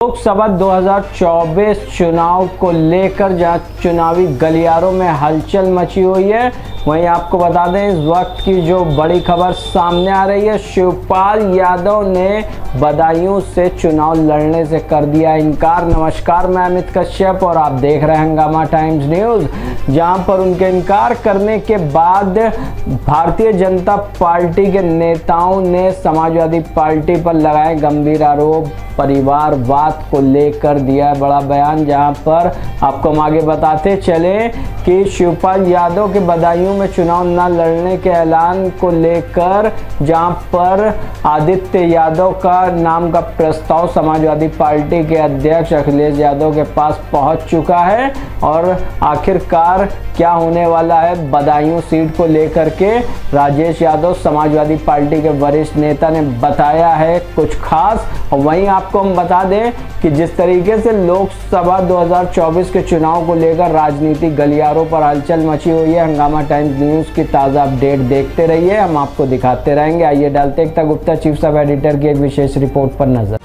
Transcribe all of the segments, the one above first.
लोकसभा 2024 चुनाव को लेकर जहां चुनावी गलियारों में हलचल मची हुई है, वहीं आपको बता दें इस वक्त की जो बड़ी खबर सामने आ रही है, शिवपाल यादव ने बदायूं से चुनाव लड़ने से कर दिया इनकार। नमस्कार, मैं अमित कश्यप और आप देख रहे हैं हंगामा टाइम्स न्यूज़, जहां पर उनके इनकार करने के बाद भारतीय जनता पार्टी के नेताओं ने समाजवादी पार्टी पर लगाए गंभीर आरोप। परिवारवाद को लेकर दिया है बड़ा बयान, जहां पर आपको हम आगे बताते चले कि शिवपाल यादव के बदायूं में चुनाव न लड़ने के ऐलान को लेकर जहां पर आदित्य यादव का नाम का प्रस्ताव समाजवादी पार्टी के अध्यक्ष अखिलेश यादव के पास पहुंच चुका है और आखिरकार क्या होने वाला है बदायूं सीट को लेकर के राजेश यादव समाजवादी पार्टी के वरिष्ठ नेता ने बताया है कुछ खास। और वहीं आपको हम बता दें कि जिस तरीके से लोकसभा 2024 के चुनाव को लेकर राजनीतिक गलियारों पर हलचल मची हुई है, हंगामा टाइम्स न्यूज़ की ताज़ा अपडेट देखते रहिए, हम आपको दिखाते रहेंगे। आइए डालते एकता गुप्ता चीफ सब एडिटर की एक विशेष रिपोर्ट पर नजर।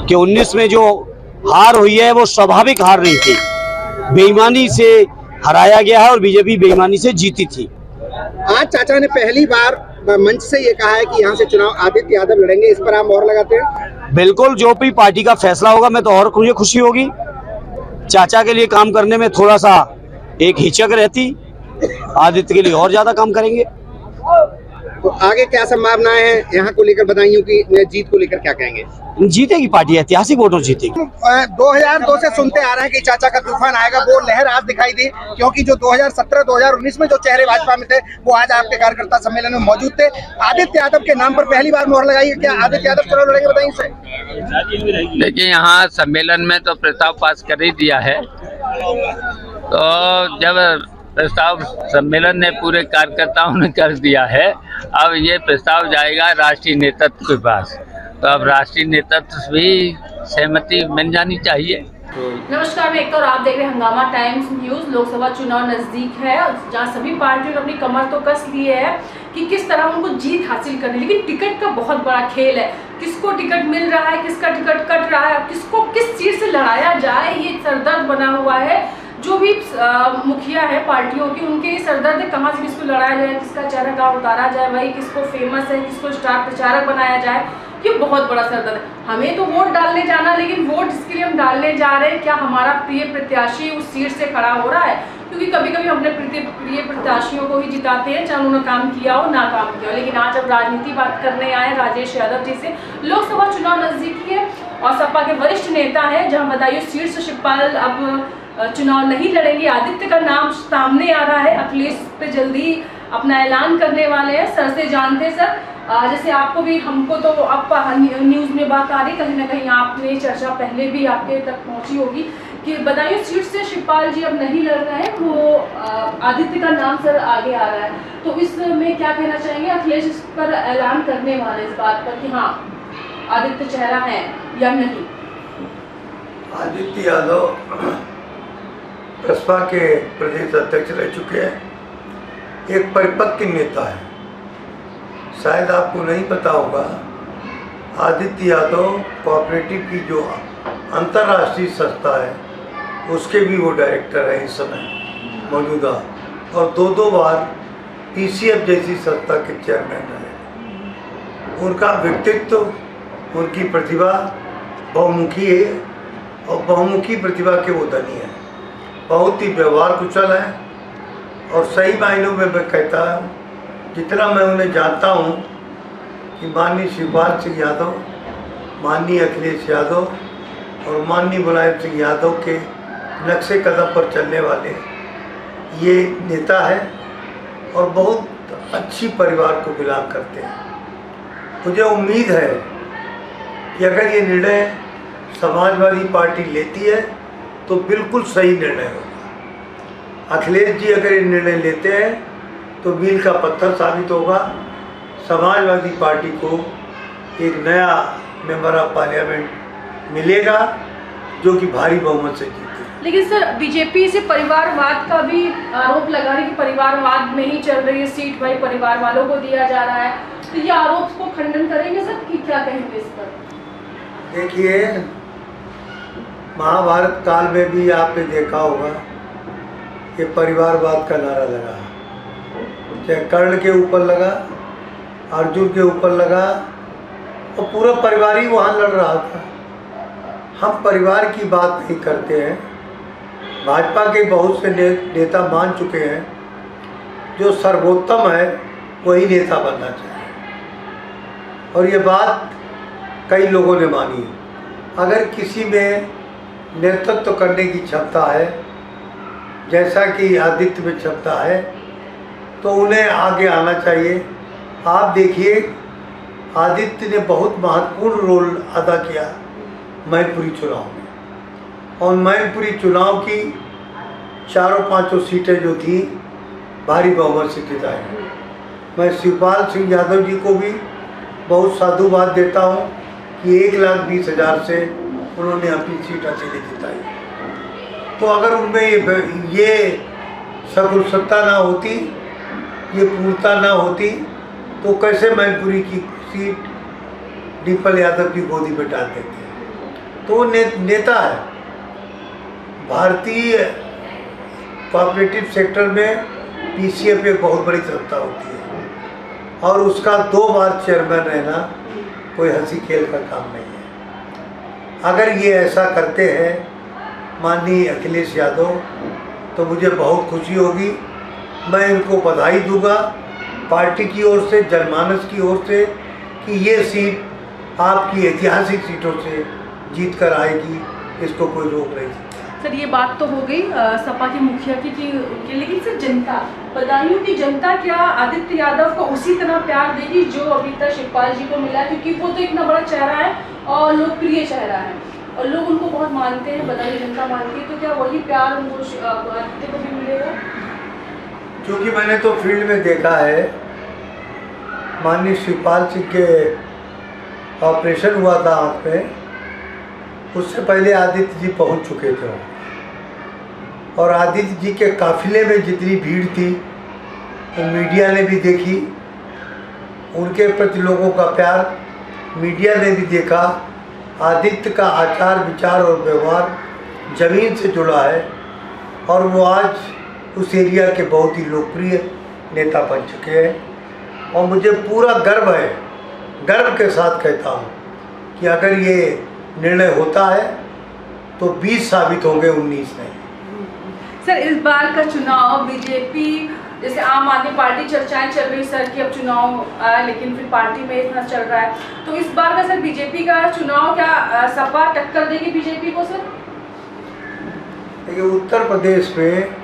कि 19 में जो हार हुई है वो स्वाभाविक हार नहीं थी, बेईमानी से हराया गया है और बीजेपी बेईमानी से जीती थी। आज चाचा ने पहली बार मंच से ये कहा है कि यहाँ से चुनाव आदित्य यादव लड़ेंगे, इस पर आप मोहर लगाते हैं? बिल्कुल, जो भी पार्टी का फैसला होगा मैं तो और मुझे खुशी होगी। चाचा के लिए काम करने में थोड़ा सा एक हिचक रहती, आदित्य के लिए और ज्यादा काम करेंगे। तो आगे क्या संभावनाएं हैं यहाँ को लेकर, बदायूं की जीत को लेकर क्या कहेंगे? जीतेगी पार्टी, ऐतिहासिक वोटों जीतेगी। 2002 से सुनते आ रहे हैं कि चाचा का तूफान आएगा, वो लहर आज दिखाई दी, क्योंकि जो 2017-2019 में जो चेहरे भाजपा में थे वो आज आपके कार्यकर्ता सम्मेलन में मौजूद थे। आदित्य यादव के नाम पर पहली बार मोहर लगाई है, क्या आदित्य यादव चुनाव लड़ेंगे बदायूं से? देखिए, यहाँ सम्मेलन में तो प्रस्ताव पास कर ही दिया है, तो जब प्रस्ताव सम्मेलन ने पूरे कार्यकर्ताओं ने कर दिया है, अब ये प्रस्ताव जाएगा राष्ट्रीय नेतृत्व के पास, तो अब राष्ट्रीय नेतृत्व भी सहमति मिल जानी चाहिए। नमस्कार, मैं एकता और आप देख रहे हैं हंगामा टाइम्स न्यूज़। लोकसभा चुनाव नज़दीक है, जहां सभी पार्टियों ने अपनी कमर तो कस ली है कि किस तरह उनको जीत हासिल करनी, लेकिन टिकट का बहुत बड़ा खेल है। किसको टिकट मिल रहा है, किसका टिकट कट रहा है, किसको किस सीट से लड़ाया जाए, ये सरदर्द बना हुआ है। जो भी मुखिया है पार्टियों की, उनके सरदर्द है कहाँ से किसको लड़ाया जाए, किसका चेहरा कहाँ उतारा जाए, भाई किसको फेमस है, किसको स्टार प्रचारक बनाया जाए, ये बहुत बड़ा सरदर्द है। हमें तो वोट डालने जाना, लेकिन वोट जिसके लिए हम डालने जा रहे हैं, क्या हमारा प्रिय प्रत्याशी उस सीट से खड़ा हो रहा है? क्योंकि कभी कभी हम अपने प्रिय प्रत्याशियों को ही जिताते हैं, चाहे उन्होंने काम किया हो ना काम किया हो। लेकिन आज अब राजनीति बात करने आए राजेश यादव जी से। लोकसभा चुनाव नजदीकी है और सपा के वरिष्ठ नेता है, जहाँ बदायूं सीट से शिवपाल अब चुनाव नहीं लड़ेंगे। आदित्य का नाम सामने आ रहा है, अखिलेश पे जल्दी अपना ऐलान करने वाले हैं। सर से जानते सर, जैसे आपको भी, हमको तो अब न्यूज़ में बात आ रही, कहीं ना कहीं आपने चर्चा पहले भी आपके तक पहुंची होगी कि बदायूं सीट से शिवपाल जी अब नहीं लड़ रहे हैं, वो आदित्य का नाम सर आगे आ रहा है। तो इसमें क्या कहना चाहेंगे? अखिलेश इस पर ऐलान करने वाले इस बात पर कि हाँ आदित्य चेहरा है या नहीं? आदित्य यादव बसपा के प्रदेश अध्यक्ष रह चुके हैं, एक परिपक्व नेता है। शायद आपको नहीं पता होगा, आदित्य यादव कोऑपरेटिव की जो अंतर्राष्ट्रीय संस्था है उसके भी वो डायरेक्टर है इस समय मौजूदा, और दो बार पीसीएफ जैसी संस्था के चेयरमैन रहे। उनका व्यक्तित्व, उनकी प्रतिभा बहुमुखी है और बहुमुखी प्रतिभा के वो धनी है, बहुत ही व्यवहार कुशल है। और सही मायनों में मैं कहता हूँ, जितना मैं उन्हें जानता हूँ कि माननीय शिवपाल सिंह यादव, माननीय अखिलेश यादव और माननीय मुलायम सिंह यादव के नक्शे कदम पर चलने वाले ये नेता है और बहुत अच्छी परिवार को बिलोंग करते हैं। मुझे उम्मीद है कि अगर ये निर्णय समाजवादी पार्टी लेती है तो बिल्कुल सही निर्णय होगा। अखिलेश जी अगर ये निर्णय लेते हैं तो मील का पत्थर साबित होगा, समाजवादी पार्टी को एक नया मेंबर ऑफ पार्लियामेंट मिलेगा जो कि भारी बहुमत से जीते। लेकिन सर, बीजेपी से परिवारवाद का भी आरोप लगा रही है कि परिवारवाद में ही चल रही है सीट, भाई परिवार वालों को दिया जा रहा है। तो ये आरोप को खंडन करेंगे सर कि क्या कहेंगे इस पर? देखिए, महाभारत काल में भी आपने देखा होगा ये परिवारवाद का नारा लगा, चाहे कर्ण के ऊपर लगा, अर्जुन के ऊपर लगा, और पूरा परिवार ही वहाँ लड़ रहा था। हम परिवार की बात नहीं करते हैं। भाजपा के बहुत से नेता मान चुके हैं जो सर्वोत्तम है वही नेता बनना चाहिए, और ये बात कई लोगों ने मानी। अगर किसी में नेतृत्व करने की क्षमता है, जैसा कि आदित्य में क्षमता है, तो उन्हें आगे आना चाहिए। आप देखिए, आदित्य ने बहुत महत्वपूर्ण रोल अदा किया मैनपुरी चुनाव में, और मैनपुरी चुनाव की चारों पांचों सीटें जो थी भारी बहुमत से जिताई। मैं शिवपाल सिंह यादव जी को भी बहुत साधुवाद देता हूं कि 1,20,000 से उन्होंने अपनी सीट अकेले जिताई। तो अगर उनमें ये सकुशलता ना होती, ये पूर्णता ना होती, तो कैसे मैनपुरी की सीट डिम्पल यादव की गोदी में डाल देते। तो वो नेता है। भारतीय कोऑपरेटिव सेक्टर में पीसीएफ एक बहुत बड़ी संस्था होती है, और उसका 2 बार चेयरमैन रहना कोई हंसी खेल का काम नहीं है। अगर ये ऐसा करते हैं माननीय अखिलेश यादव, तो मुझे बहुत खुशी होगी। मैं इनको बधाई दूंगा पार्टी की ओर से, जनमानस की ओर से, कि ये सीट आपकी ऐतिहासिक सीटों से जीत कर आएगी, इसको कोई रोक नहीं सकता। सर ये बात तो हो गई सपा की मुखिया की लेकिन सर जनता, बदायूं की जनता क्या आदित्य यादव को उसी तरह प्यार देगी जो अभी तक शिवपाल जी को मिला? क्योंकि वो तो इतना बड़ा चेहरा है और लोकप्रिय चेहरा है, और लोग उनको बहुत मानते हैं, बदायूं जनता मानती है। तो क्या वही प्यार उनको आदित्य को भी मिलेगा? क्योंकि मैंने तो फील्ड में देखा है, माननीय शिवपाल सिंह के ऑपरेशन हुआ था आँख में, उससे पहले आदित्य जी पहुंच चुके थे, और आदित्य जी के काफिले में जितनी भीड़ थी वो मीडिया ने भी देखी। उनके प्रति लोगों का प्यार मीडिया ने भी देखा। आदित्य का आचार विचार और व्यवहार ज़मीन से जुड़ा है, और वो आज उस एरिया के बहुत ही लोकप्रिय नेता बन चुके हैं। और मुझे पूरा गर्व है, गर्व के साथ कहता हूँ कि अगर ये निर्णय होता है तो 20 साबित होंगे, 19 नहीं। सर इस बार का चुनाव बीजेपी, जैसे आम आदमी पार्टी चर्चाएं चल रही सर कि अब चुनाव आया, लेकिन फिर पार्टी में इतना चल रहा है, तो इस बार का सर बीजेपी का चुनाव क्या सपा टक्कर देगी बीजेपी को सर? देखिए, उत्तर प्रदेश में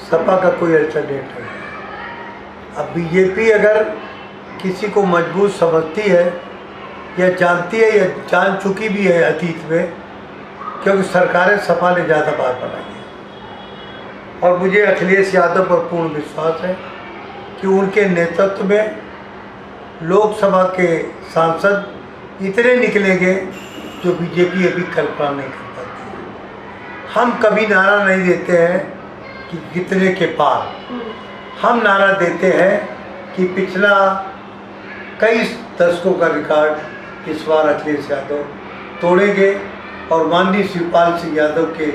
सपा का कोई अल्टरनेट नहीं है। अब बीजेपी अगर किसी को मजबूत समझती है या जानती है या जान चुकी भी है अतीत में, क्योंकि सरकारें सपा ने ज़्यादा बार बनाई है, और मुझे अखिलेश यादव पर पूर्ण विश्वास है कि उनके नेतृत्व में लोकसभा के सांसद इतने निकलेंगे जो बीजेपी अभी कल्पना नहीं कर पाती। हम कभी नारा नहीं देते हैं कि कितने के पार, हम नारा देते हैं कि पिछला कई दशकों का रिकॉर्ड इस बार अखिलेश यादव तोड़ेंगे, और माननीय शिवपाल सिंह यादव के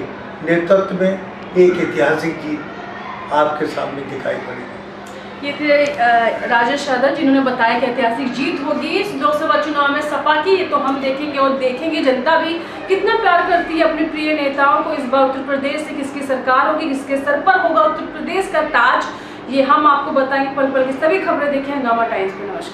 नेतृत्व में एक ऐतिहासिक जीत आपके सामने दिखाई पड़ेगी। ये थे राजेश यादव जिन्होंने बताया कि ऐतिहासिक जीत होगी इस लोकसभा चुनाव में सपा की। ये तो हम देखेंगे, और देखेंगे जनता भी कितना प्यार करती है अपने प्रिय नेताओं को। इस बार उत्तर प्रदेश से किसकी सरकार होगी, किसके सर पर होगा उत्तर प्रदेश का ताज, ये हम आपको बताएंगे। पल पल की सभी खबरें देखें हंगामा टाइम्स पे। नमस्कार।